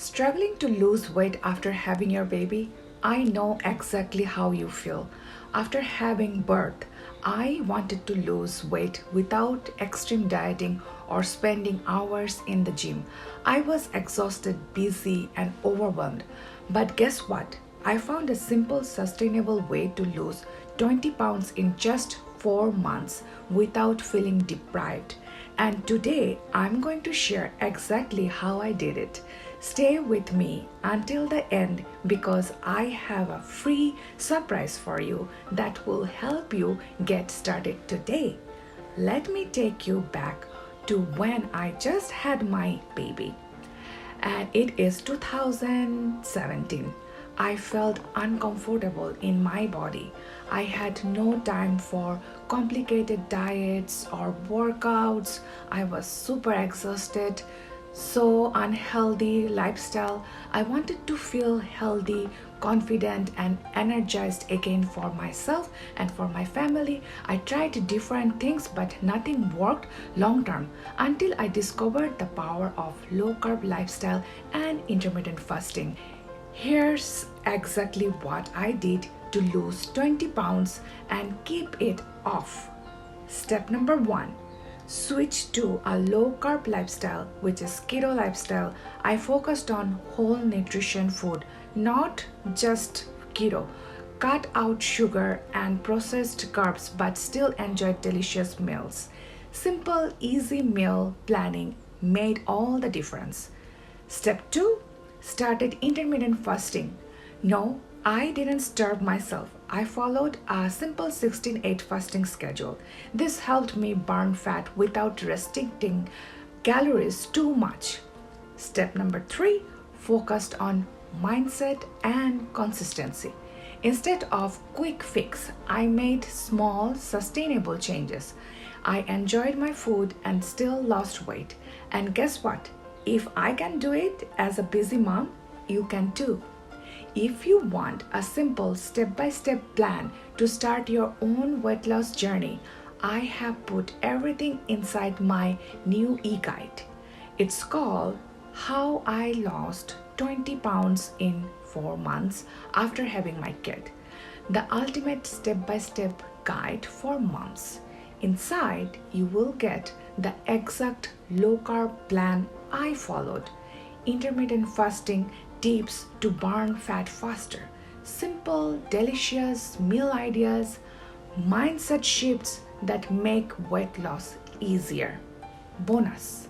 Struggling to lose weight after having your baby? I know exactly how you feel. After having birth, I wanted to lose weight without extreme dieting or spending hours in the gym. I was exhausted, busy, and overwhelmed. But guess what? I found a simple, sustainable way to lose 20 pounds in just 4 months without feeling deprived. And today I'm going to share exactly how I did it. Stay with me until the end because I have a free surprise for you that will help you get started today. Let me take you back to when I just had my baby. And it is 2017. I felt uncomfortable in my body. I had no time for complicated diets or workouts. I was super exhausted, so unhealthy lifestyle. I wanted to feel healthy, confident, and energized again for myself and for my family. I tried different things, but nothing worked long term until I discovered the power of low carb lifestyle and intermittent fasting. Here's exactly what I did to lose 20 pounds and keep it off. Step number 1. Switch to a low-carb lifestyle, which is keto lifestyle. I focused on whole nutrition food, not just keto. Cut out sugar and processed carbs, but still enjoyed delicious meals. Simple, easy meal planning made all the difference. Step 2. Started intermittent fasting. No, I didn't starve myself. I followed a simple 16-8 fasting schedule. This helped me burn fat without restricting calories too much. Step number 3, focused on mindset and consistency. Instead of quick fix, I made small, sustainable changes. I enjoyed my food and still lost weight. And guess what? If I can do it as a busy mom, you can too. If you want a simple step-by-step plan to start your own weight loss journey, I have put everything inside my new e-guide. It's called How I Lost 20 Pounds in 4 Months After Having My Kid, the ultimate step-by-step guide for moms. Inside, you will get the exact low-carb plan I followed, intermittent fasting tips to burn fat faster, simple, delicious meal ideas, mindset shifts that make weight loss easier. Bonus,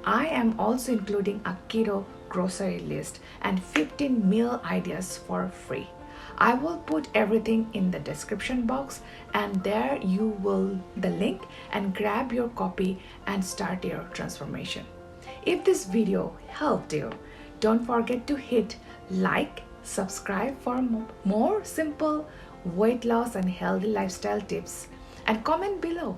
I am also including a keto grocery list and 15 meal ideas for free. I will put everything in the description box, and there you will the link and grab your copy and start your transformation. If this video helped you, don't forget to hit like, subscribe for more simple weight loss and healthy lifestyle tips, and comment below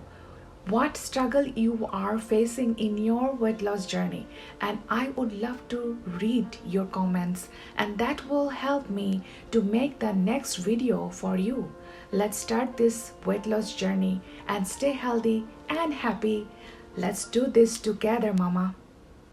what struggle you are facing in your weight loss journey, and I would love to read your comments, and that will help me to make the next video for you. Let's start this weight loss journey and stay healthy and happy. Let's do this together, mama.